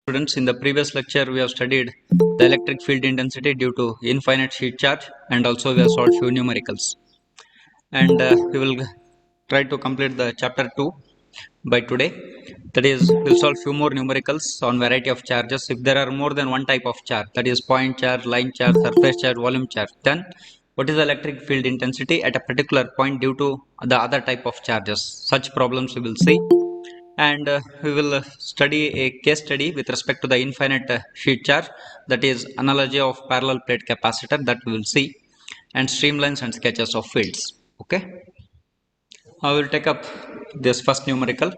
Students, in the previous lecture we have studied the electric field intensity due to infinite sheet charge, and also we have solved few numericals, and we will try to complete the chapter 2 by today. That is, we'll solve few more numericals on variety of charges. If there are more than one type of charge, that is point charge, line charge, surface charge, volume charge, then what is the electric field intensity at a particular point due to the other type of charges? Such problems we will see, and we will study a case study with respect to the infinite sheet charge, that is analogy of parallel plate capacitor, that we will see, and streamlines and sketches of fields. Okay, I will take up this first numerical.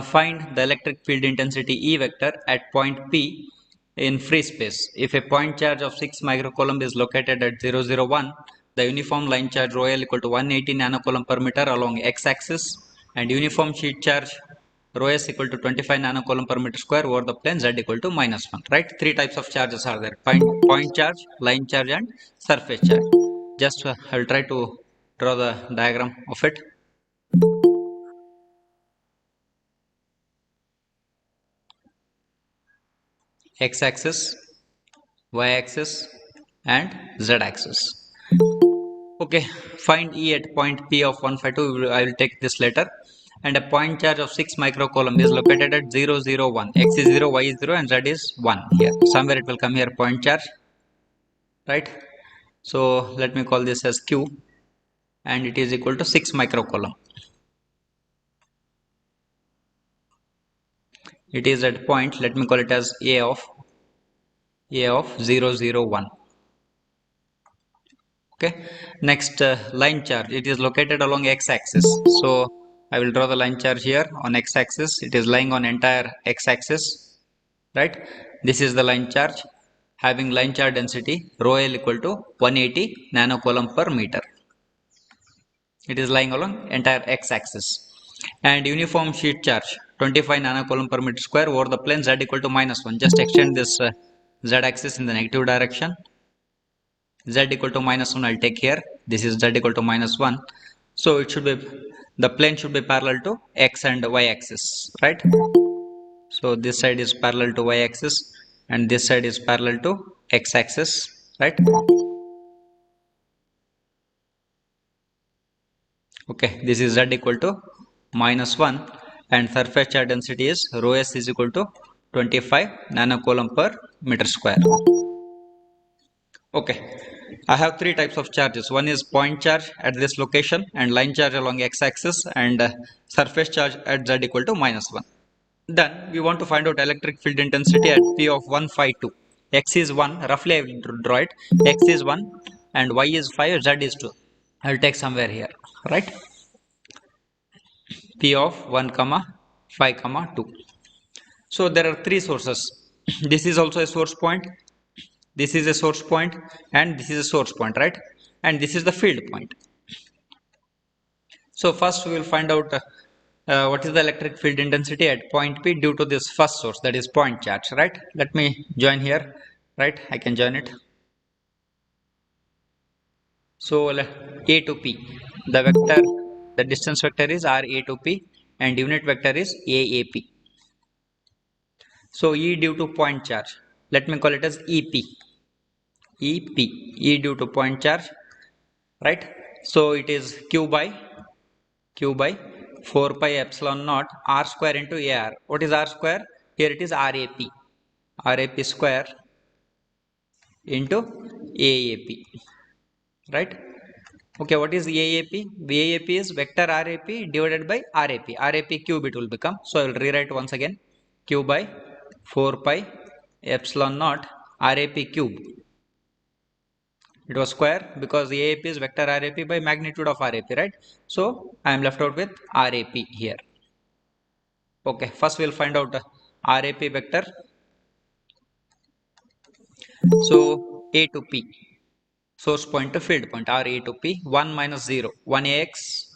Find the electric field intensity E vector at point P in free space. If a point charge of 6 microcoulomb is located at 001, the uniform line charge rho L equal to 180 nanocoulomb per meter along x-axis, and uniform sheet charge rho S equal to 25 nanocoulomb per meter square over the plane Z equal to -1. Right? Three types of charges are there: point charge, line charge, and surface charge. Just I will try to draw the diagram of it. X-axis, y-axis, and z-axis. Okay, find E at point P of 152. I will take this later. And a point charge of 6 microcoulomb is located at 001. X is 0, y is 0, and z is 1 here. Somewhere it will come here, point charge. Right? So let me call this as Q, and it is equal to 6 microcoulomb. It is at point, let me call it as A of 001. Okay, next line charge, it is located along x-axis, so I will draw the line charge here on x-axis. It is lying on entire x-axis, right? This is the line charge having line charge density rho L equal to 180 nanocoulomb per meter. It is lying along entire x-axis, and uniform sheet charge 25 nanocoulomb per meter square over the plane Z equal to -1. Just extend this z-axis in the negative direction. Z equal to -1 I'll take here. This is Z equal to -1. So it should be, the plane should be parallel to x and y axis, right? So this side is parallel to y axis and this side is parallel to x axis, right? Okay, this is Z equal to -1 and surface charge density is rho S is equal to 25 nanocoulomb per meter square. Okay, I have three types of charges. One is point charge at this location, and line charge along x-axis, and surface charge at z equal to -1. Then we want to find out electric field intensity at P of 152. X is 1, roughly I will draw it. X is 1 and Y is 5, Z is 2. I will take somewhere here, right? P of 1, 5, 2. So there are three sources. This is also a source point. This is a source point and this is a source point, right? And this is the field point. So first we will find out what is the electric field intensity at point P due to this first source, that is point charge, right? Let me join here, right? I can join it. So A to P, the vector, the distance vector is R A to P and unit vector is AAP. So E due to point charge, let me call it as EP. EP, E due to point charge, right? So it is Q by 4 pi epsilon naught R square into AR. What is R square? Here it is RAP. RAP square into AAP, right? Okay, what is AAP? AAP is vector RAP divided by RAP. RAP cube it will become. So I will rewrite once again. Q by 4 pi epsilon naught RAP cube. It was square because AAP is vector RAP by magnitude of RAP, right? So I am left out with RAP here. Okay, first we will find out RAP vector. So A to P, source point to field point, R A to P, 1 minus 0, 1 AX,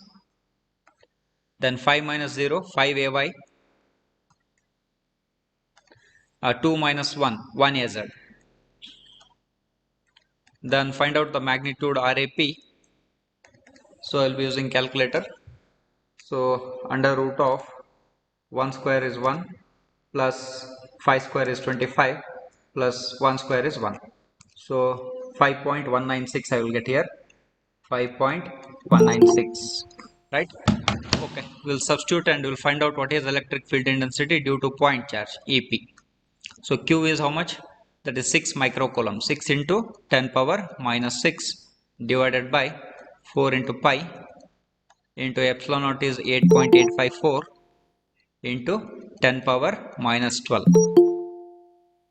then 5 minus 0, 5 AY, 2 minus 1, 1 AZ. Then find out the magnitude RAP. So I will be using calculator. So under root of 1 square is 1 plus 5 square is 25 plus 1 square is 1. So 5.196 I will get here. 5.196, right? Okay, we'll substitute and we'll find out what is electric field intensity due to point charge, EP. So Q is how much? That is 6 microcoulomb. 6 into 10 power minus 6 divided by 4 into pi into epsilon naught is 8.854 into 10 power minus 12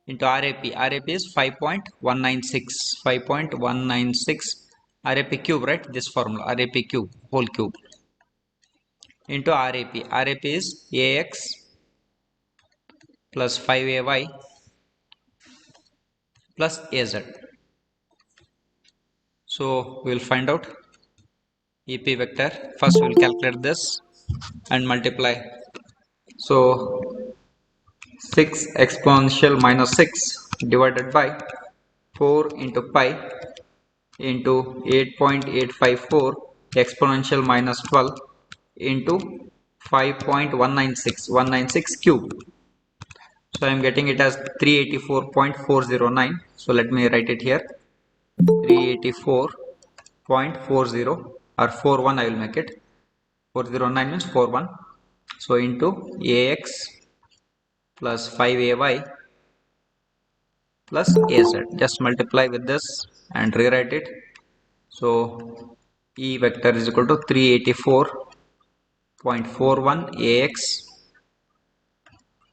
into RAP. RAP is 5.196. 5.196 RAP cube, right? This formula, RAP cube, whole cube, into RAP. RAP is AX plus 5AY plus AZ. So we will find out EP vector. First we will calculate this and multiply. So 6 exponential minus 6 divided by 4 into pi into 8.854 exponential minus 12 into 5.196 cube. So I am getting it as 384.409. So let me write it here. 384.40 or 41 I will make it. 409 means 41. So into AX plus 5AY plus AZ. Just multiply with this and rewrite it. So E vector is equal to 384.41 AX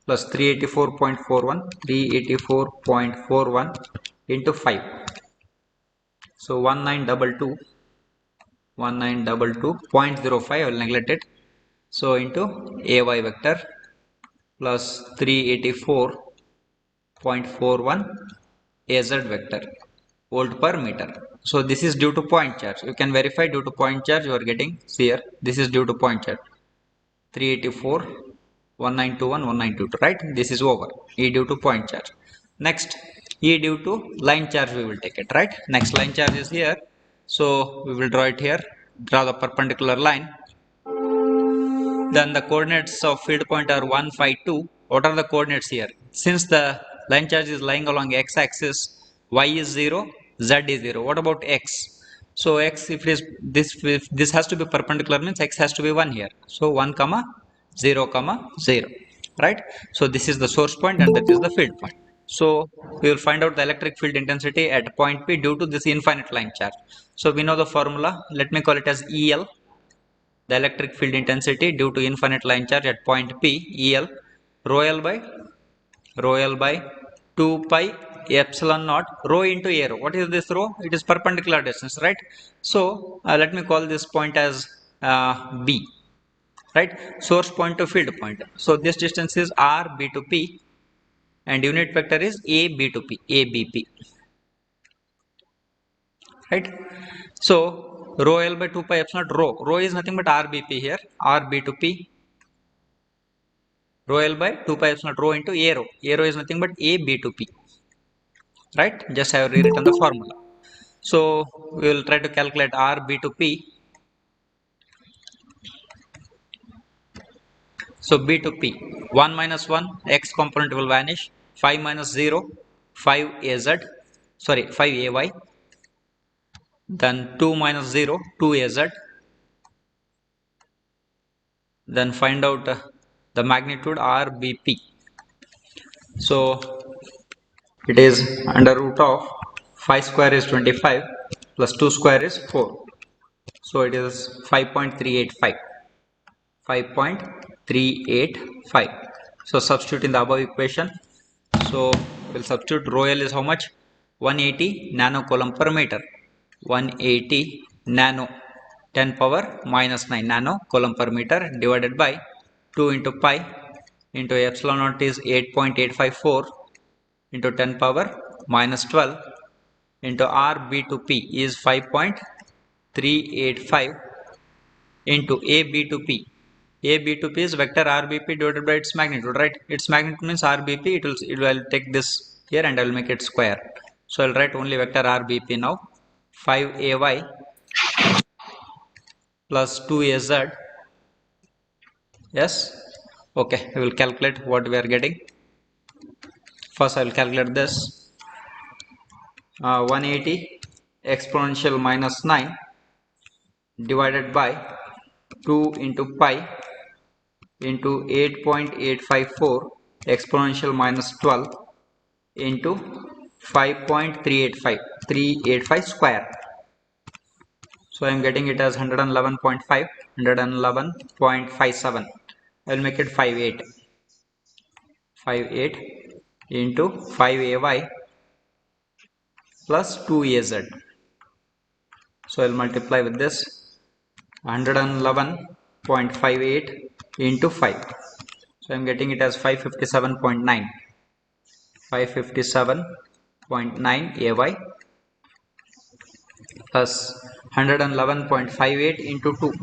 plus 384.41 into 5. So 1922.05 I will neglect it. So into AY vector plus 384.41 AZ vector volt per meter. So this is due to point charge. You can verify due to point charge you are getting here. This is due to point charge. 384, 1921, 1922, right? This is over. E due to point charge. Next, E due to line charge we will take it, right? Next line charge is here. So we will draw it here. Draw the perpendicular line. Then the coordinates of field point are 1, 5, 2. What are the coordinates here? Since the line charge is lying along x-axis, y is 0, z is 0. What about x? So x, if this has to be perpendicular, means x has to be 1 here. So 1 comma 0 comma 0, right? So this is the source point and that is the field point. So we will find out the electric field intensity at point P due to this infinite line charge. So we know the formula. Let me call it as EL. The electric field intensity due to infinite line charge at point P, EL, rho L by 2 pi epsilon naught, rho into a rho. What is this rho? It is perpendicular distance, right? So let me call this point as B, right? Source point to field point. So this distance is R B to P and unit vector is A B to P, ABP, right? So rho L by 2 pi epsilon naught, rho is nothing but RBP here, RB to P, rho L by 2 pi epsilon naught, rho into A rho. A rho is nothing but A B to P, right? Just I have rewritten the formula. So we will try to calculate R B to P. So B to P, 1 minus 1, x component will vanish, 5 minus 0, 5 AZ, sorry 5 AY, then 2 minus 0, 2 AZ, then find out the magnitude RBP. So it is under root of 5 square is 25 plus 2 square is 4. So it is 5.385. 5.385. So substitute in the above equation. So we'll substitute rho L is how much? 180 nanocoulomb per meter. 180 nano 10 power minus 9 nanocoulomb per meter divided by 2 into pi into epsilon naught is 8.854 into 10 power minus 12 into R B to P is 5.385 into A B to P. A B to P is vector RBP divided by its magnitude, right? Its magnitude means RBP. It will take this here and I will make it square. So I'll write only vector RBP now. 5AY plus 2AZ. Yes. Okay. We will calculate what we are getting. First I will calculate this. 180 exponential minus 9 divided by 2 into pi into 8.854 exponential minus 12 into 5.385 square. So I am getting it as 111.5, 111.57. I will make it 58. 58 into 5ay plus 2az. So I will multiply with this 111.58 into 5. So I am getting it as 557.9. 557.9 ay plus 111.58 into 2.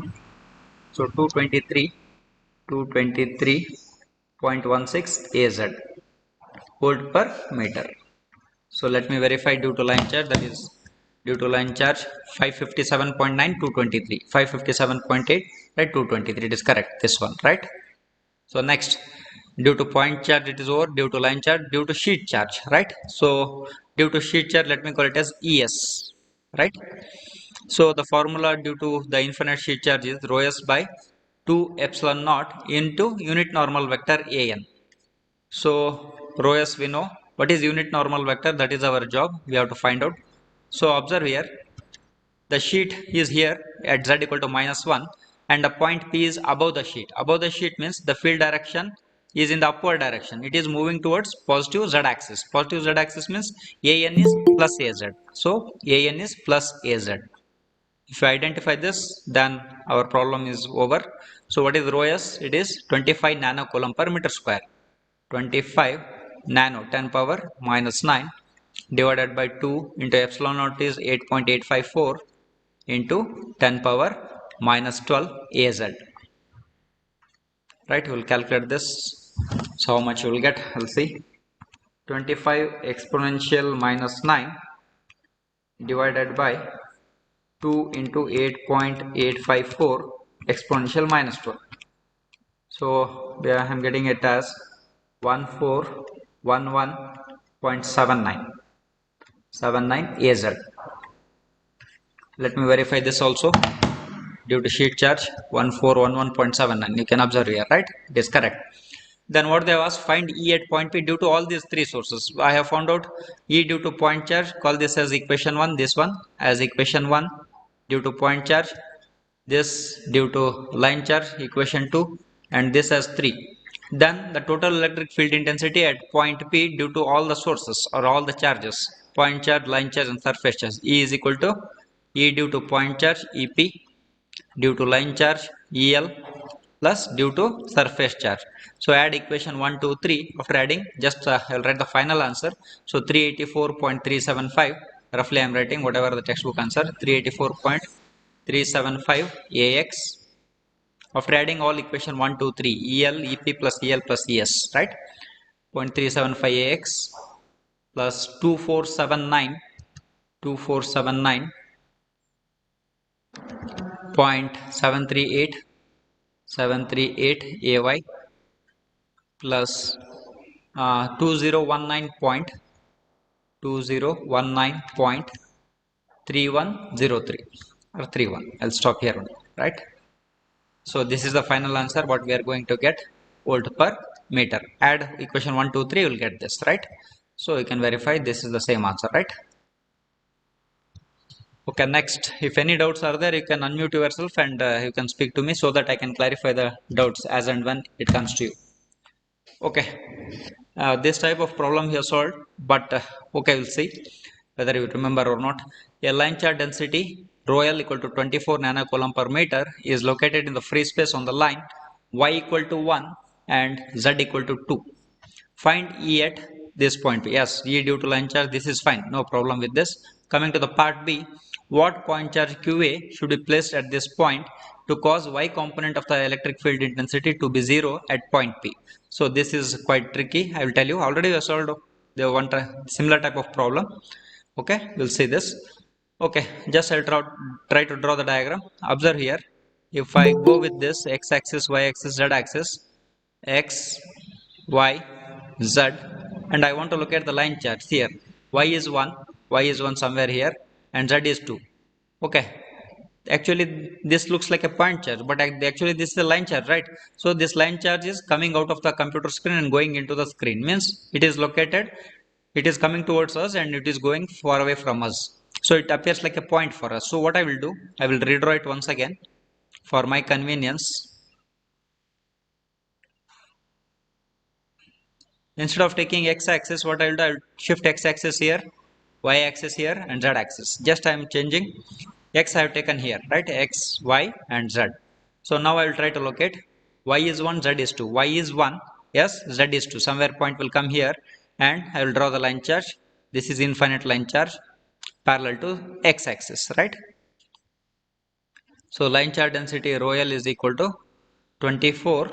So 223.16 az volt per meter. So let me verify due to line charge, that is due to line charge 557.9 223, 557.8 right, 223, it is correct, this one, right? So next, due to point charge it is over, due to line charge, due to sheet charge, right? So due to sheet charge, let me call it as ES, right? So the formula due to the infinite sheet charge is rho s by 2 epsilon naught into unit normal vector an. So rho s we know. What is unit normal vector? That is our job, we have to find out. So observe here, the sheet is here at z equal to minus 1 and the point P is above the sheet. Above the sheet means the field direction is in the upward direction. It is moving towards positive z axis. Positive z axis means an is plus az. So an is plus az. If you identify this, then our problem is over. So what is rho s? It is 25 nanocoulomb per meter square. 25 nano 10 power minus 9 divided by 2 into epsilon naught is 8.854 into 10 power minus 12 az. Right, we will calculate this. So how much you will get? We'll see. 25 exponential minus 9 divided by 2 into 8.854 exponential minus 12. So I am getting it as 1411.79 az. Let me verify this also. Due to sheet charge 1411.79, you can observe here, right? It is correct. Then what they have asked, find E at point P due to all these three sources. I have found out E due to point charge, call this as equation 1, this one as equation 1 due to point charge, this due to line charge equation 2, and this as 3. Then the total electric field intensity at point P due to all the sources or all the charges, point charge, line charge and surface charge. E is equal to E due to point charge EP due to line charge EL plus due to surface charge. So add equation 1, 2, 3. After adding, just I will write the final answer. So 384.375. Roughly I am writing whatever the textbook answer. 384.375 AX. After adding all equation 1, 2, 3, EL, EP plus EL plus ES, right? 0.375 AX plus 2479 0.738 AY plus 2019.3103 or 31. I'll stop here only, right? So this is the final answer what we are going to get, volt per meter. Add equation 1, 2, 3, you will get this, right? So you can verify this is the same answer, right? Okay, next, if any doubts are there, you can unmute yourself and you can speak to me so that I can clarify the doubts as and when it comes to you. Okay, this type of problem here solved, but okay, we'll see whether you remember or not. A line charge density rho L equal to 24 nanocoulomb per meter is located in the free space on the line y equal to 1 and z equal to 2. Find E at this point. Yes, E due to line charge, this is fine, no problem with this. Coming to the part B, what point charge QA should be placed at this point to cause Y component of the electric field intensity to be 0 at point P? So this is quite tricky, I will tell you. Already we have solved the one similar type of problem. Okay, we'll see this. Okay, just I'll try to draw the diagram. Observe here, if I go with this x-axis, y-axis, z-axis, x, y, z, and I want to look at the line charts here. Y is 1, y is 1 somewhere here, and z is 2. Okay, actually this looks like a point charge, but actually this is a line charge, right? So this line charge is coming out of the computer screen and going into the screen, means it is located, it is coming towards us and it is going far away from us. So it appears like a point for us. So what I will do, I will redraw it once again for my convenience. Instead of taking x-axis, what I will do, I will shift x-axis here, y-axis here, and z-axis. Just I am changing x I have taken here, right? X, y, and z. So now I will try to locate y is 1, z is 2. Y is 1, yes, z is 2. Somewhere point will come here, and I will draw the line charge. This is infinite line charge parallel to x-axis, right? So line charge density rho L is equal to 24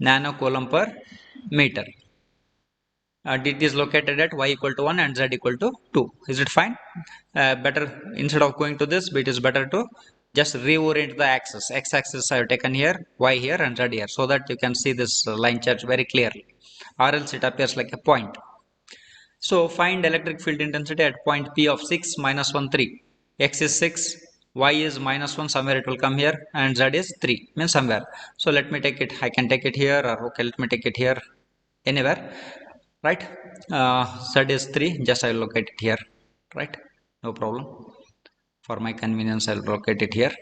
nanocoulomb per meter. It is located at y equal to 1 and z equal to 2. Is it fine? Better, instead of going to this, it is better to just reorient the axis. X-axis I have taken here, y here, and z here, so that you can see this line charge very clearly, or else it appears like a point. So find electric field intensity at point P of 6, minus 1, 3. X is 6, y is minus 1, somewhere it will come here, and z is 3, means somewhere. So let me take it, I can take it here, or okay, let me take it here, anywhere, right? Z is 3, just I will locate it here, right? No problem. For my convenience, I will locate it here.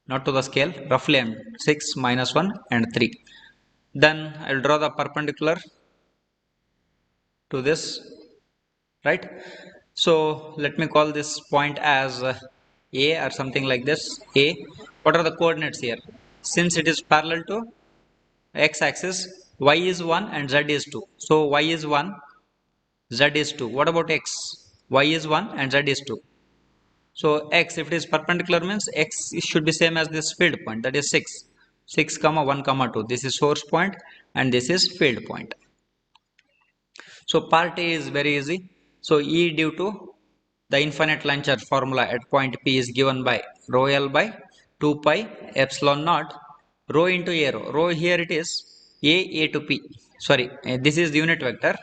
Not to the scale, roughly I'm 6, minus 1, and 3. Then I will draw the perpendicular to this, right? So let me call this point as A or something like this, A. What are the coordinates here? Since it is parallel to x-axis, y is 1 and z is 2. So y is 1, z is 2. What about x? Y is 1 and z is 2. So x, if it is perpendicular, means x should be same as this field point, that is 6. 6 comma 1 comma 2. This is source point and this is field point. So part A is very easy. So E due to the infinite line charge formula at point P is given by rho L by 2 pi epsilon naught rho into A rho. Rho here it is A to P. Sorry, this is the unit vector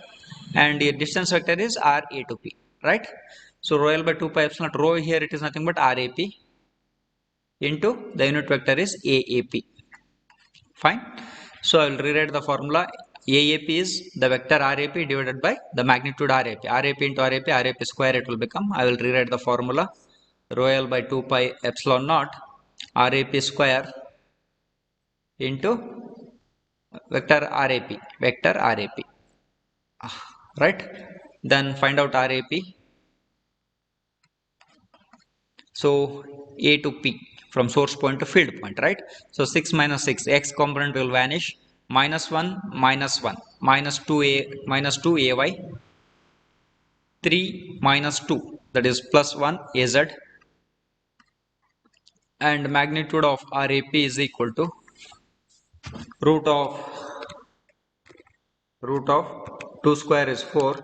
and the distance vector is R A to P, right? So rho L by 2 pi epsilon naught, rho here it is nothing but RAP into the unit vector is AAP. Fine. So I will rewrite the formula. AAP is the vector RAP divided by the magnitude RAP. RAP into RAP square it will become. I will rewrite the formula. Rho L by 2 pi epsilon naught RAP square into vector RAP. Vector RAP. Right. Then find out RAP. So A to P from source point to field point, right? So 6 minus 6, x component will vanish, minus 1, minus 1, minus 2a, minus 2 ay, 3 minus 2, that is plus 1 az, and magnitude of RAP is equal to root of 2 square is 4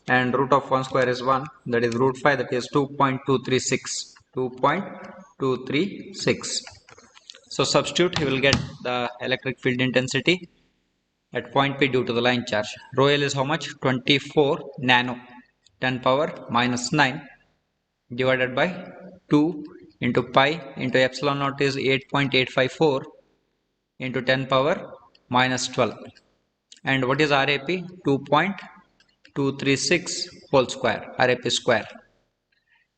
and root of 1 square is 1, that is root 5, that is 2.236. 2.236. So substitute, he will get the electric field intensity at point P due to the line charge. Rho L is how much? 24 nano 10 power minus 9 divided by 2 into pi into epsilon naught is 8.854 into 10 power minus 12. And what is RAP? 2.236 whole square, RAP square.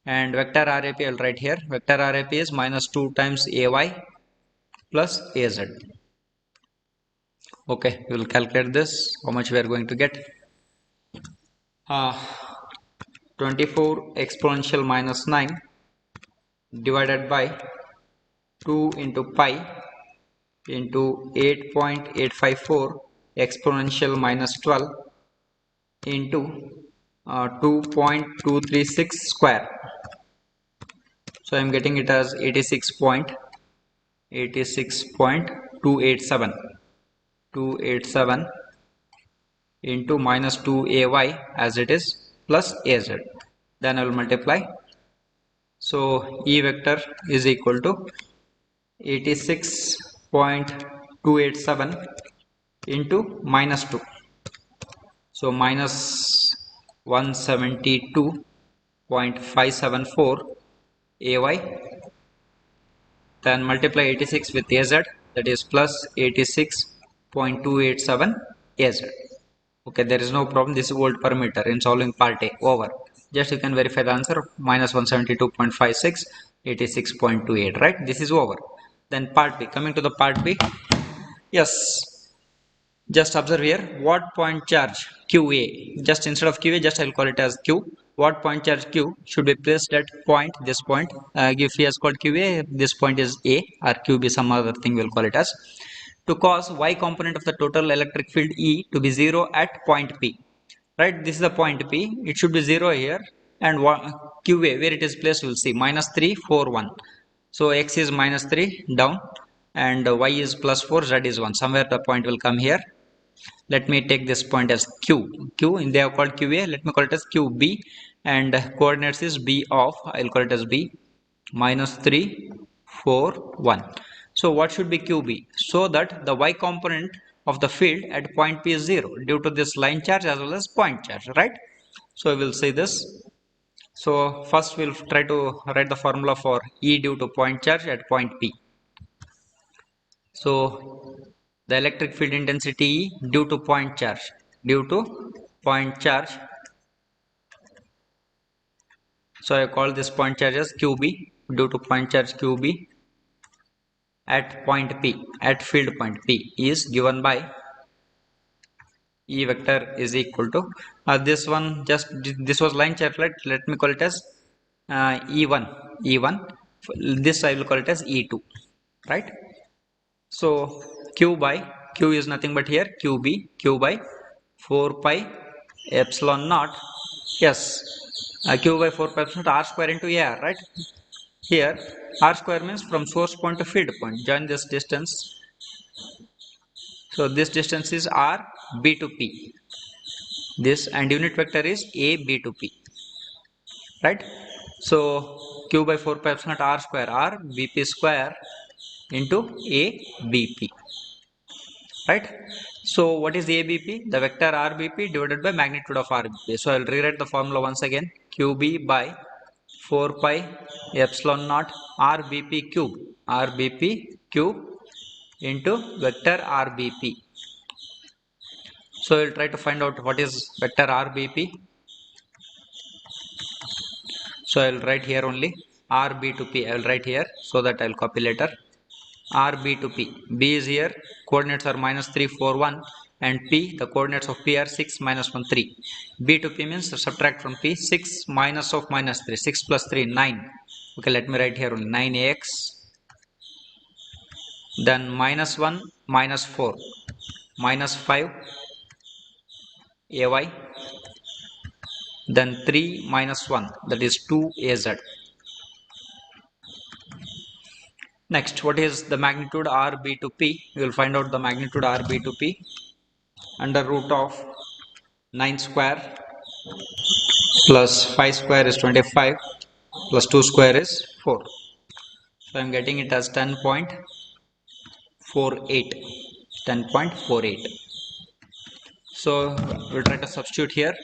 And vector RAP I will write here. Vector RAP is minus 2 times AY plus AZ. Okay, we will calculate this, how much we are going to get. 24 exponential minus 9 divided by 2 into pi into 8.854 exponential minus 12 into 2.236 square. So I am getting it as 86.287 into minus 2 ay as it is plus az. Then I will multiply. So E vector is equal to 86.287 into minus 2. So minus 172.574 AY, then multiply 86 with AZ, that is plus 86.287 AZ. Okay, there is no problem. This is volt per meter in solving part A. Over. Just you can verify the answer. Minus 172.56, 86.28. Right? This is over. Then part B. Coming to the part B. Yes. Just observe here. What point charge QA? Just instead of QA, just I will call it as Q. What point charge Q should be placed at point, this point. If he has called QA, this point is A, or QB, some other thing we'll call it as, to cause y component of the total electric field E to be 0 at point P. Right, this is the point P, it should be 0 here, and QA, where it is placed, we'll see, minus 3, 4, 1. So x is minus 3 down, and y is plus 4, z is 1. Somewhere the point will come here. Let me take this point as Q. They have called QA, let me call it as QB, and coordinates is B of, I'll call it as B, minus 3, 4, 1. So what should be QB? So that the y component of the field at point P is 0 due to this line charge as well as point charge, right? So we will see this. So first we'll try to write the formula for E due to point charge at point P. So the electric field intensity E due to point charge, so I call this point charge as QB, due to point charge QB at point P, at field point P, is given by E vector is equal to this one, just this was line charge, right? Let me call it as E1, this I will call it as E2, right? So Q is nothing but here QB, Q by 4 pi epsilon naught, yes, Q by 4 pi epsilon naught R square into AR, right? Here R square means from source point to field point, join this distance. So this distance is R B to P, this, and unit vector is A B to P, right? So Q by 4 pi epsilon naught R square, R BP square into A BP, right? So what is ABP? The vector RBP divided by magnitude of RBP. So I will rewrite the formula once again. QB by 4 pi epsilon naught RBP cube, into vector RBP. So I will try to find out what is vector RBP. So I will write here only RB to P. I will write here so that I will copy later. RB to P. B is here, coordinates are minus 3, 4, 1, and P, the coordinates of P are 6, minus 1, 3. B to P means subtract from P, 6 minus of minus 3, 6 plus 3, 9. Okay, let me write here only 9AX, then minus 1, minus 4, minus 5 AY, then 3 minus 1, that is 2 AZ. Next, what is the magnitude RB to P? We will find out the magnitude RB to P under root of 9 square plus 5 square is 25 plus 2 square is 4. So I am getting it as 10.48. 10.48. So we'll try to substitute here.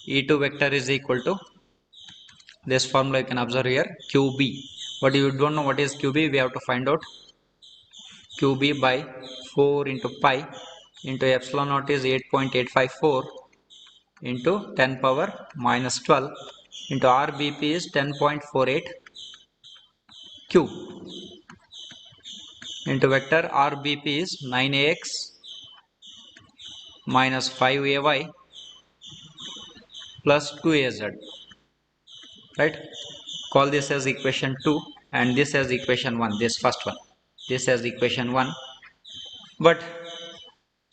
E2 vector is equal to this formula you can observe here, QB. But you don't know what is QB, we have to find out. QB by 4 into pi into epsilon naught is 8.854 into 10 power minus 12 into RBP is 10.48 cube into vector RBP is 9AX minus 5AY plus 2AZ, right? Call this as equation 2 and this as equation 1, this first one, this as equation 1. But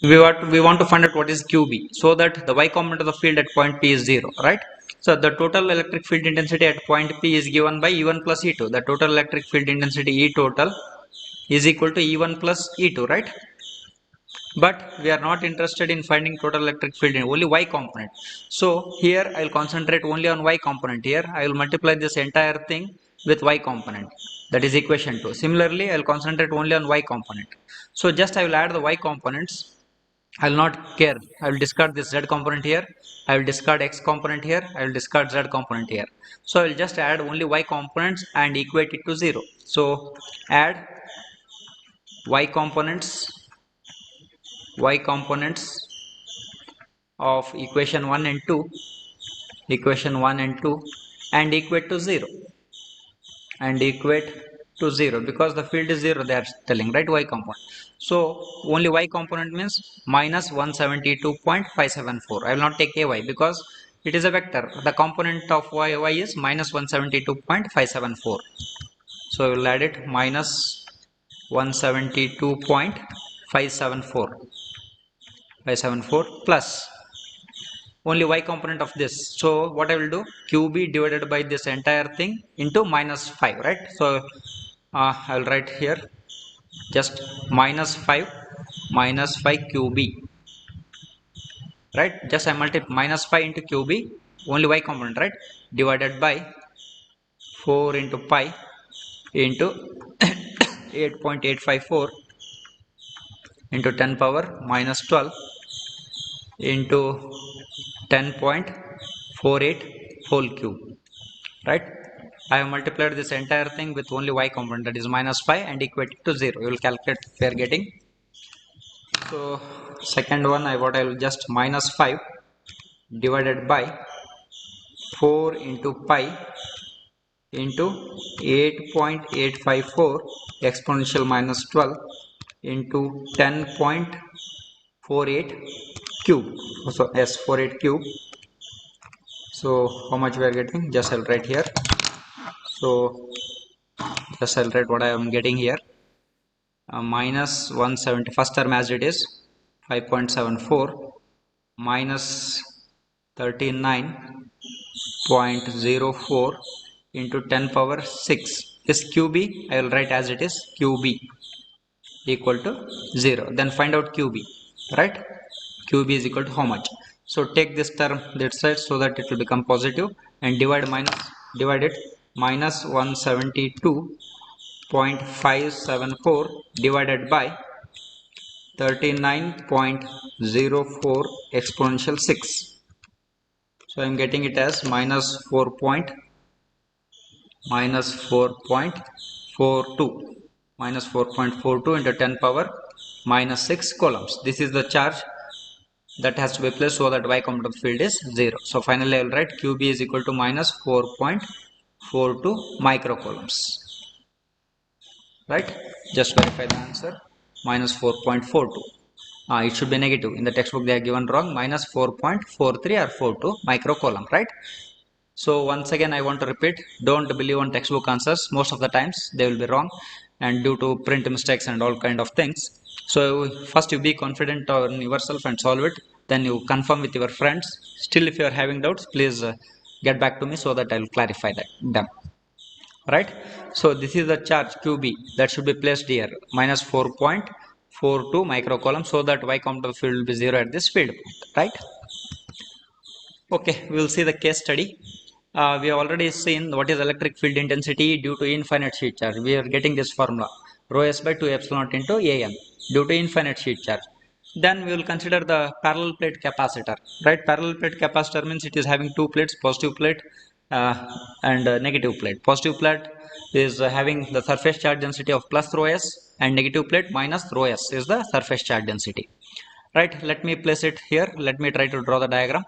we want to find out what is QB, so that the y component of the field at point P is 0, right? So the total electric field intensity at point P is given by E1 plus E2. The total electric field intensity E total is equal to E1 plus E2, right? But we are not interested in finding total electric field in only y component. So here I will concentrate only on y component. Here I will multiply this entire thing with y component, that is equation 2. Similarly I will concentrate only on y component. So just I will add the y components I will not care. I will discard this z component here. I will discard x component here. I will discard z component here. So I will just add only y components and equate it to 0. So add y components of equation 1 and 2 and equate to 0 because the field is 0 they are telling, right? Y component. So only y component means minus 172.574. I will not take ay because it is a vector. The component of y is minus 172.574. So I will add it minus 172.574 plus only y component of this. So what I will do, qb divided by this entire thing into minus 5, right? So I will write here just minus 5 qb, right? Just I multiply minus 5 into qb, only y component, right? Divided by 4 into pi into 8.854 into 10 power minus 12 into 10.48 whole cube, right? I have multiplied this entire thing with only y component, that is minus 5, and equate it to 0. You will calculate if you are getting. So second one, what I will just minus 5 divided by 4 into pi into 8.854 exponential minus 12 into 10.48 cube. So s48 cube. So how much we are getting, just I'll write here. So just I'll write what I am getting here. Minus 170, first term as it is 5.74 minus 39.04 into 10 power 6 is qb. I will write as it is qb equal to 0. Then find out qb, right? qb is equal to how much? So take this term that side so that it will become positive and divide it minus 172.574 divided by 39.04 exponential 6. So I am getting it as minus 4.42 into 10 power minus 6 coulombs. This is the charge that has to be placed so that y component of the field is 0. So finally I will write qb is equal to minus 4.42 microcoulombs, right? Just verify the answer, minus 4.42. It should be negative. In the textbook they are given wrong, minus 4.43 or 42 microcoulomb, right? So once again I want to repeat, don't believe on textbook answers. Most of the times they will be wrong and due to print mistakes and all kind of things. So first you be confident on yourself and solve it, then you confirm with your friends. Still if you are having doubts, please get back to me so that I will clarify them, right? So this is the charge qb that should be placed here, minus 4.42 microcoulomb, so that y component of the field will be 0 at this field point, right? Okay, we will see the case study. We have already seen what is electric field intensity due to infinite sheet charge. We are getting this formula, rho s by 2 epsilon naught into am, due to infinite sheet charge. Then we will consider the parallel plate capacitor, right? Parallel plate capacitor means it is having two plates, positive plate uh, and negative plate. Positive plate is having the surface charge density of plus rho s, and negative plate minus rho s is the surface charge density, right? Let me place it here. Let me try to draw the diagram,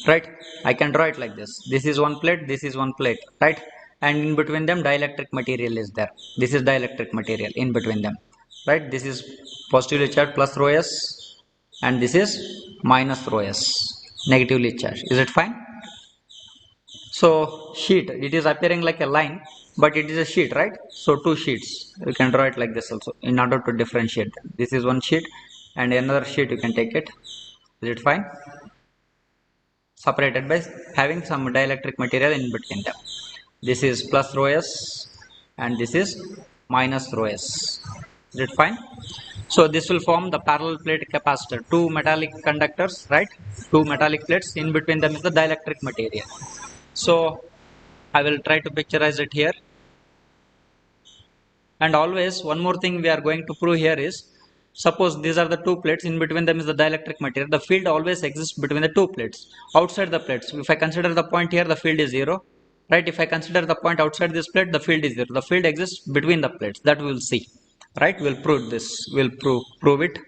right? I can draw it like this. This is one plate, this is one plate, right? And in between them dielectric material is there. This is dielectric material in between them, right? This is positively charged plus rho s, and this is minus rho s, negatively charged. Is it fine? So sheet, it is appearing like a line, but it is a sheet, right? So two sheets, you can draw it like this also in order to differentiate them. This is one sheet and another sheet, you can take it. Is it fine? Separated by having some dielectric material in between them. This is plus rho s and this is minus rho s. Is it fine? So this will form the parallel plate capacitor. Two metallic conductors, right? Two metallic plates, in between them is the dielectric material. So I will try to picturize it here. And always one more thing we are going to prove here is, suppose these are the two plates, in between them is the dielectric material, the field always exists between the two plates. Outside the plates, if I consider the point here, the field is 0, right? If I consider the point outside this plate, the field is 0. The field exists between the plates, that we will see, right? We'll prove this, we'll prove it.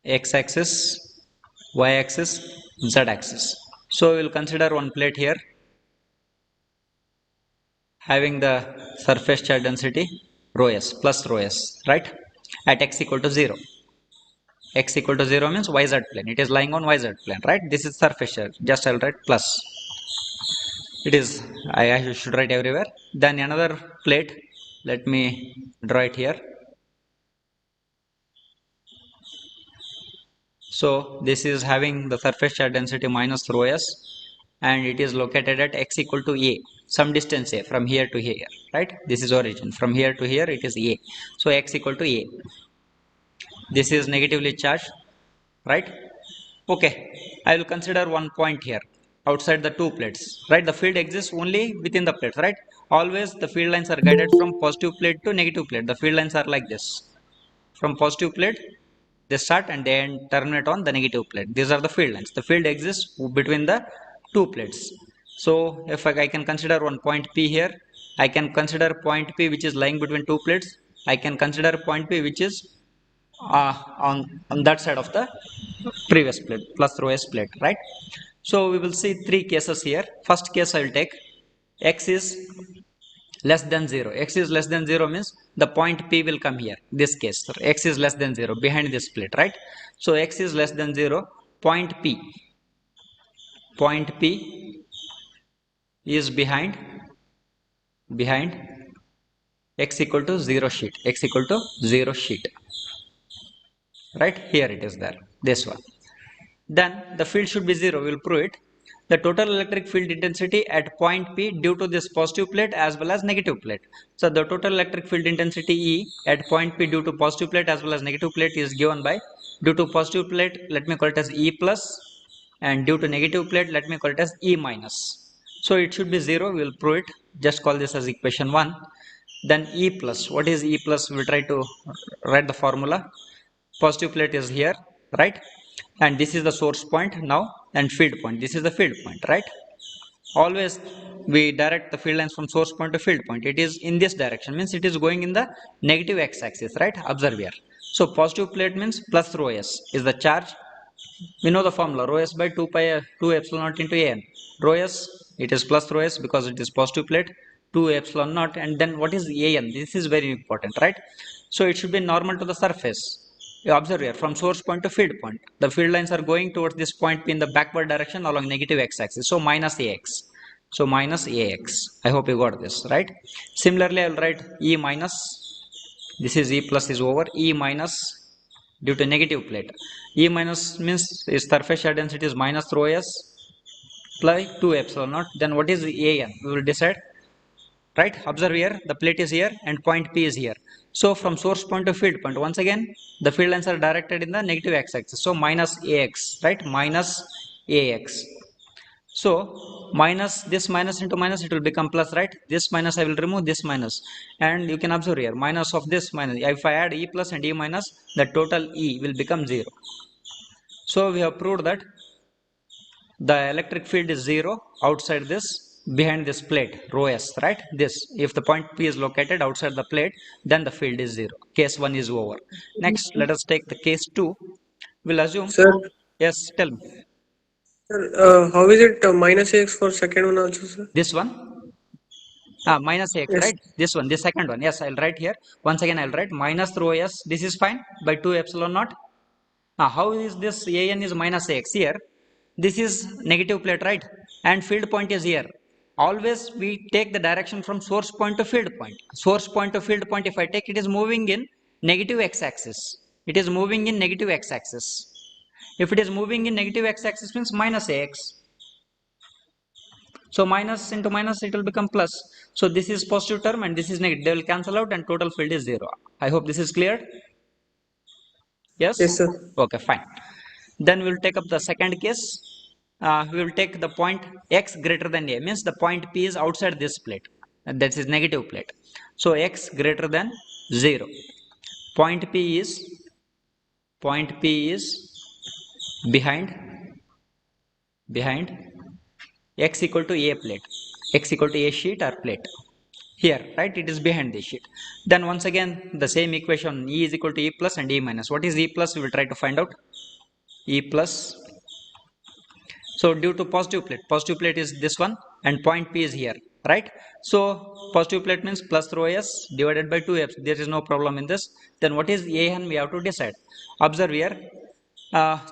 X-axis, Y-axis, Z-axis. So we'll consider one plate here having the surface charge density rho s plus rho s, right, at x equal to 0. X equal to 0 means yz plane, it is lying on yz plane, right? This is surface charge, just I'll write plus. It is, I should write everywhere. Then another plate, let me draw it here. So this is having the surface charge density minus rho s, and it is located at x equal to a, some distance a, from here to here, right? This is origin, from here to here it is a, so x equal to a. This is negatively charged, right? Okay, I will consider one point here outside the two plates, right? The field exists only within the plates, right? Always the field lines are guided from positive plate to negative plate. The field lines are like this, from positive plate they start and they end, terminate on the negative plate. These are the field lines. The field exists between the two plates. So if I can consider one point P here, I can consider point P which is lying between two plates. I can consider point P which is on that side of the previous plate, plus rho s plate, right? So we will see three cases here. First case I will take, x is less than 0. X is less than 0 means the point P will come here. This case, x is less than 0 behind this plate, right? So x is less than 0, point P is behind x equal to 0 sheet, x equal to 0 sheet, right? Here it is there, this one. Then the field should be 0, we will prove it. The total electric field intensity at point P due to this positive plate as well as negative plate. So the total electric field intensity E at point P due to positive plate as well as negative plate is given by, due to positive plate let me call it as E plus, and due to negative plate let me call it as E minus. So it should be 0, we will prove it. Just call this as equation 1. Then E plus, what is E plus? We will try to write the formula. Positive plate is here, right? And this is the source point now, and field point, this is the field point, right? Always we direct the field lines from source point to field point. It is in this direction, means it is going in the negative x-axis, right? Observe here. So positive plate means plus rho s is the charge. We know the formula, rho s by 2 pi 2 epsilon naught into an. Rho s, it is plus rho s because it is positive plate, 2 epsilon naught, and then what is an? This is very important, right? So it should be normal to the surface. You observe here, from source point to field point, the field lines are going towards this point P in the backward direction along negative x-axis. So minus ax. So minus ax. I hope you got this, right? Similarly, I will write E minus. This is E plus is over. E minus due to negative plate. E minus means is surface charge density is minus rho s plus 2 epsilon naught. Then what is an? We will decide. Right? Observe here, the plate is here and point P is here. So from source point to field point, once again, the field lines are directed in the negative x-axis. So minus ax, right? Minus ax. So minus this minus into minus, it will become plus, right? This minus I will remove this minus, and you can observe here, minus of this minus. If I add E plus and E minus, the total E will become 0. So we have proved that the electric field is 0 outside this, behind this plate rho s, right? This, if the point P is located outside the plate, then the field is 0. Case 1 is over. Next, let us take the case 2. We'll assume. Sir, Yes, tell me. sir, how is it minus x for second one also, sir? This one, minus x, Yes. right? This one, this second one. Yes, I'll write here. Once again, I'll write minus rho s. This is fine by 2 epsilon naught. How is this an is minus x here? This is negative plate, right? And field point is here. Always we take the direction from source point to field point. Source point to field point, if I take, it is moving in negative x-axis. It is moving in negative x-axis. If it is moving in negative x-axis means minus x. So minus into minus, it will become plus. So this is positive term and this is negative. They will cancel out and total field is 0. I hope this is clear. Yes? Yes, sir. Okay, fine. Then we will take up the second case. We will take the point x greater than a, means the point P is outside this plate, and that is negative plate. So x greater than 0. point P is behind x equal to A plate, x equal to A sheet or plate. Here, right, it is behind this sheet. Then once again, the same equation, E is equal to E plus and E minus. What is E plus? We will try to find out. E plus. So due to positive plate is this one and point P is here, right? So positive plate means plus rho S divided by 2 F. There is no problem in this. Then what is AN? We have to decide. Observe here.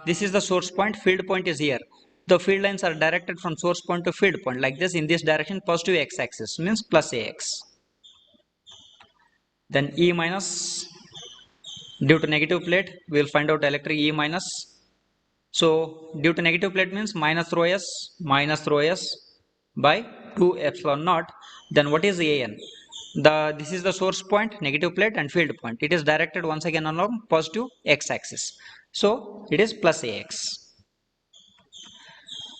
This is the source point, field point is here. The field lines are directed from source point to field point like this in this direction, positive x axis means plus AX. Then E minus, due to negative plate, we will find out electric E minus. So due to negative plate means minus rho S by 2 epsilon naught. Then what is AN? This is the source point, negative plate and field point. It is directed once again along positive x axis. So it is plus AX.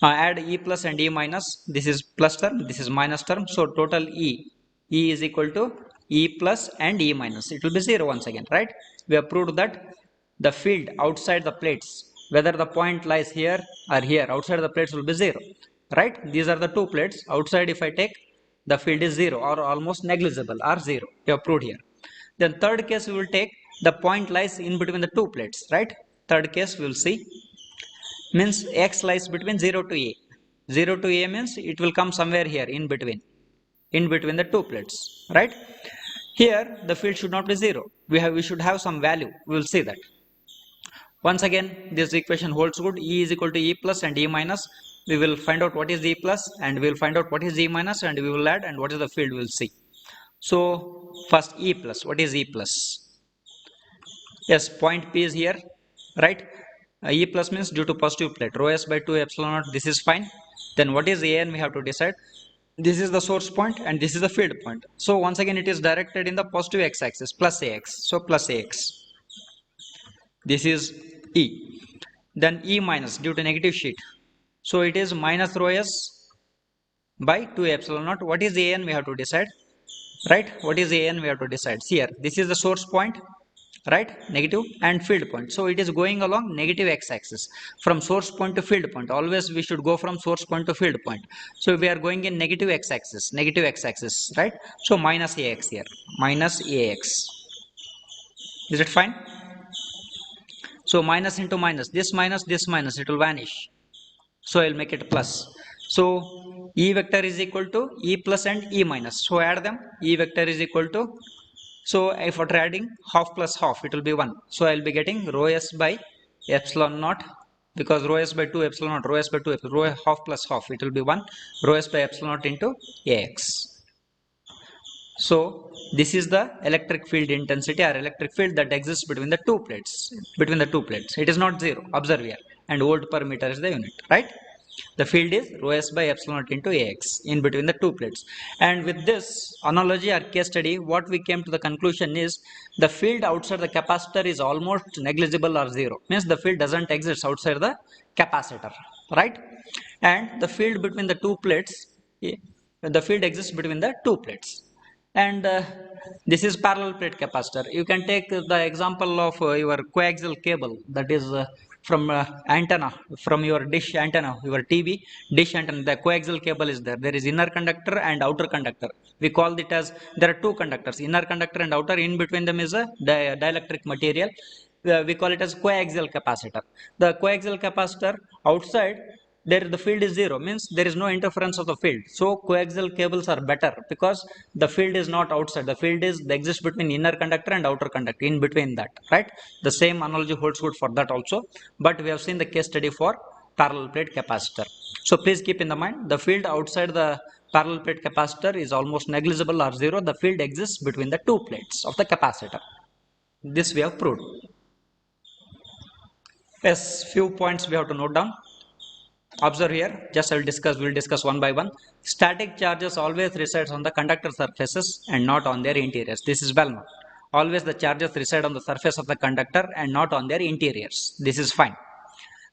Add E plus and E minus. This is plus term, this is minus term. So total E is equal to E plus and E minus. It will be 0 once again, right? We have proved that the field outside the plates, whether the point lies here or here, outside the plates will be 0, right? These are the two plates. Outside, if I take, the field is 0 or almost negligible or 0. We have proved here. Then third case, we will take the point lies in between the two plates, right? Third case, we will see. Means x lies between 0 to A. 0 to A means it will come somewhere here in between the two plates, right? Here the field should not be 0. We should have some value. We will see that. Once again, this equation holds good. E is equal to E plus and E minus. We will find out what is E plus and we will find out what is E minus and we will add and what is the field we will see. So first E plus. What is E plus? Yes, point P is here, right? E plus means due to positive plate, rho S by 2 epsilon naught, this is fine. Then what is AN? We have to decide. This is the source point and this is the field point. So once again it is directed in the positive x axis, plus AX. So plus AX. This is E. Then E minus due to negative sheet. So it is minus rho S by 2 epsilon naught. What is AN? We have to decide. Right? What is AN? We have to decide. See here, this is the source point, right, negative and field point. So it is going along negative x axis from source point to field point. Always we should go from source point to field point. So we are going in negative x axis, right? So minus AX here, minus AX. Is it fine? So minus into minus, this minus, it will vanish. So I will make it plus. So E vector is equal to E plus and E minus. So add them. E vector is equal to, so if after adding half plus half, it will be 1. So I will be getting rho S by epsilon naught, because rho S by 2 epsilon naught, rho S by 2 epsilon, rho half plus half, it will be 1, rho S by epsilon naught into AX. So this is the electric field intensity or electric field that exists between the two plates. It is not 0. Observe here. And volt per meter is the unit, right? The field is rho S by epsilon naught into AX in between the two plates. And with this analogy or case study, what we came to the conclusion is the field outside the capacitor is almost negligible or 0. Means the field doesn't exist outside the capacitor, right? And the field between the two plates, the field exists between the two plates. And this is parallel plate capacitor. You can take the example of your coaxial cable, that is from antenna, from your dish antenna, your TV dish antenna. The coaxial cable is there. There is inner conductor and outer conductor. We call it as, there are two conductors, inner conductor and outer. In between them is a dielectric material. We call it as coaxial capacitor. The coaxial capacitor outside, there the field is 0, means there is no interference of the field. So coaxial cables are better because the field is not outside. The field is exists between inner conductor and outer conductor, in between that, right? The same analogy holds good for that also, but we have seen the case study for parallel plate capacitor. So please keep in the mind, the field outside the parallel plate capacitor is almost negligible or 0. The field exists between the two plates of the capacitor. This we have proved. Yes, few points we have to note down. Observe here, just we'll discuss one by one. Static charges always resides on the conductor surfaces and not on their interiors. This is well known. Always the charges reside on the surface of the conductor and not on their interiors. This is fine.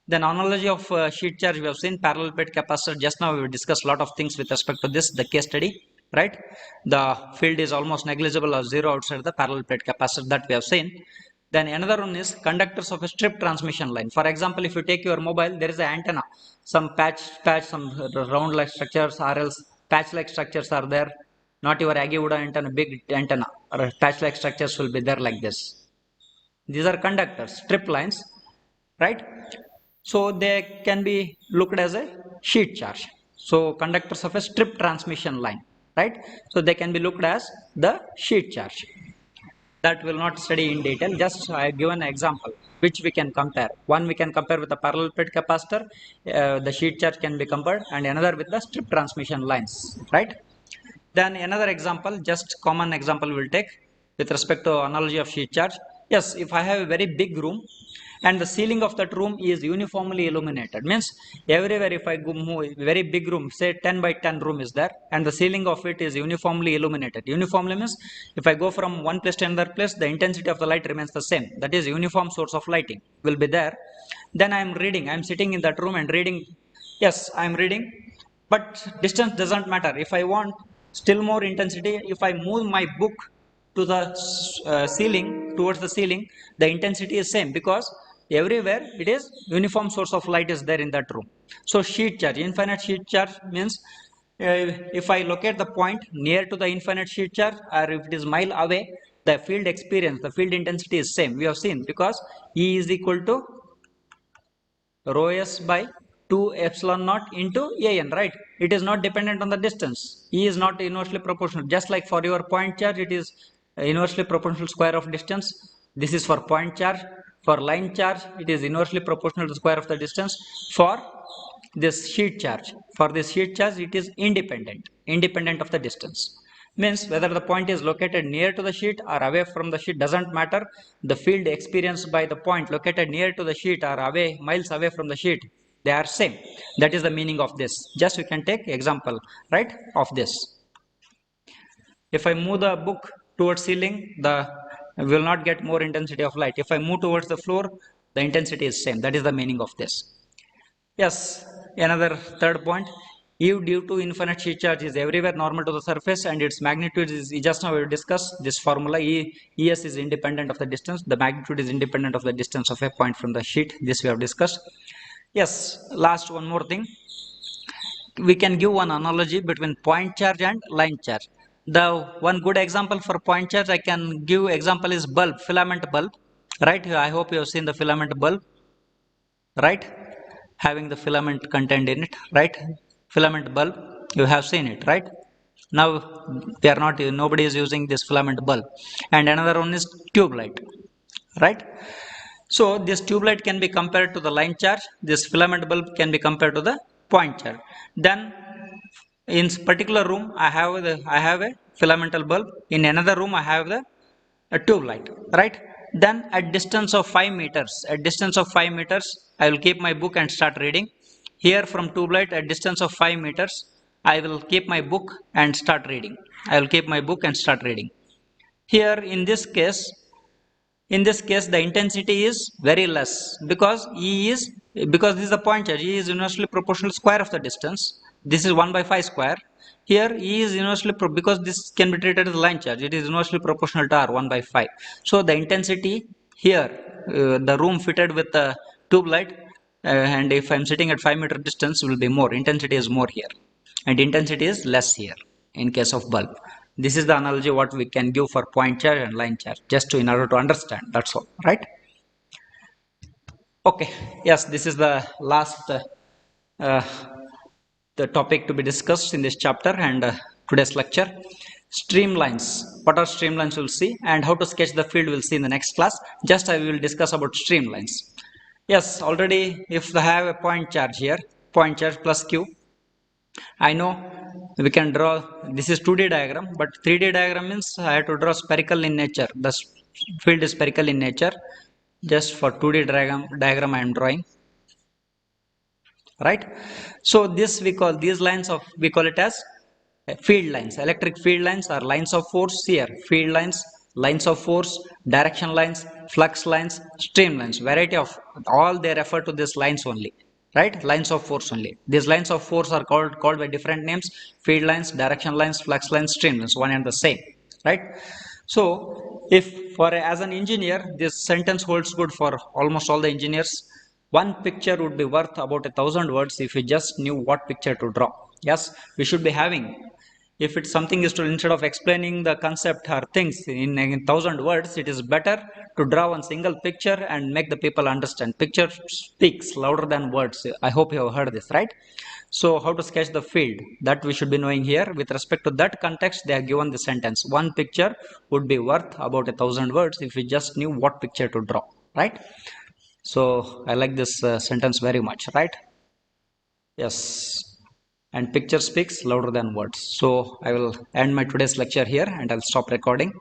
Then analogy of sheet charge we have seen, parallel plate capacitor. Just now we discussed a lot of things with respect to this, the case study. right? The field is almost negligible or zero outside the parallel plate capacitor that we have seen. Then another one is conductors of a strip transmission line. For example, if you take your mobile, there is an antenna, some some round like structures or else patch like structures are there. Not your Aggie Wood antenna, big antenna or patch like structures will be there like this. These are conductors, strip lines, right? So they can be looked as a sheet charge. So conductors of a strip transmission line, right? So they can be looked as the sheet charge. That will not study in detail, just I have given an example which we can compare. One we can compare with the parallel plate capacitor, the sheet charge can be compared, and another with the strip transmission lines, right? Then another example, just common example we'll take with respect to analogy of sheet charge. Yes, if I have a very big room and the ceiling of that room is uniformly illuminated, means everywhere if I go move very big room, say 10 by 10 room is there, and the ceiling of it is uniformly illuminated. Uniformly means if I go from one place to another place, the intensity of the light remains the same. That is uniform source of lighting will be there. Then I am reading, I am sitting in that room and reading. Yes, I am reading, but distance doesn't matter. If I want still more intensity, if I move my book to the ceiling, towards the ceiling, the intensity is same, because everywhere it is uniform source of light is there in that room. So sheet charge, infinite sheet charge means if I locate the point near to the infinite sheet charge, or if it is mile away, the field experience, the field intensity is same. We have seen, because E is equal to rho s by 2 epsilon naught into an, right? It is not dependent on the distance. E is not inversely proportional. Just like for your point charge, it is inversely proportional square of distance. This is for point charge. For line charge, it is inversely proportional to the square of the distance. For this sheet charge, it is independent of the distance. Means whether the point is located near to the sheet or away from the sheet doesn't matter. The field experienced by the point located near to the sheet or away, miles away from the sheet, they are same. That is the meaning of this. Just we can take example, right, of this. If I move the book towards ceiling, the will not get more intensity of light. If I move towards the floor, the intensity is same. That is the meaning of this. Yes, another third point. E due to infinite sheet charge is everywhere normal to the surface, and its magnitude is, just now we discussed this formula. Es is independent of the distance. The magnitude is independent of the distance of a point from the sheet. This we have discussed. Yes, last one more thing. We can give one analogy between point charge and line charge. The one good example for point charge I can give example is bulb, filament bulb, right? I hope you have seen the filament bulb, right? Having the filament contained in it, right? Filament bulb, you have seen it, right? Now they are not, nobody is using this filament bulb. And another one is tube light, right? So this tube light can be compared to the line charge, this filament bulb can be compared to the point charge. Then in particular room I have a filamental bulb, in another room I have the a tube light, right? Then at distance of 5 meters, I will keep my book and start reading. Here from tube light at distance of 5 meters, I will keep my book and start reading. Here in this case the intensity is very less, because because this is the point charge. E is inversely proportional square of the distance. This is 1 by 5 square. Here E is inversely because this can be treated as line charge, it is inversely proportional to R, 1 by 5. So the intensity here, the room fitted with the tube light, and if I am sitting at 5 meter distance, will be more, intensity is more here, and intensity is less here in case of bulb. This is the analogy what we can give for point charge and line charge, just to in order to understand, that's all, right? Okay, yes, this is the last the topic to be discussed in this chapter and today's lecture. Streamlines, what are streamlines we'll see, and how to sketch the field we'll see in the next class. Just I will discuss about streamlines. Yes, already if I have a point charge here, point charge plus q, I know we can draw, this is 2D diagram, but 3D diagram means I have to draw spherical in nature. The field is spherical in nature. Just for 2D diagram I am drawing, right? So this we call, these lines of, we call it as field lines, electric field lines or lines of force. Here field lines, lines of force, direction lines, flux lines, stream lines, variety of, all they refer to these lines only. right? Lines of force only. These lines of force are called by different names: field lines, direction lines, flux lines, stream lines, one and the same, right? So if for as an engineer, this sentence holds good for almost all the engineers. One picture would be worth about 1,000 words if we just knew what picture to draw. Yes, we should be having, if it's something is to, instead of explaining the concept or things in 1,000 words, it is better to draw one single picture and make the people understand. Picture speaks louder than words. I hope you have heard this, right? So how to sketch the field, that we should be knowing here. With respect to that context, they have given the sentence: one picture would be worth about 1,000 words if we just knew what picture to draw, right? So I like this sentence very much, right? Yes. And picture speaks louder than words. So I will end my today's lecture here and I'll stop recording.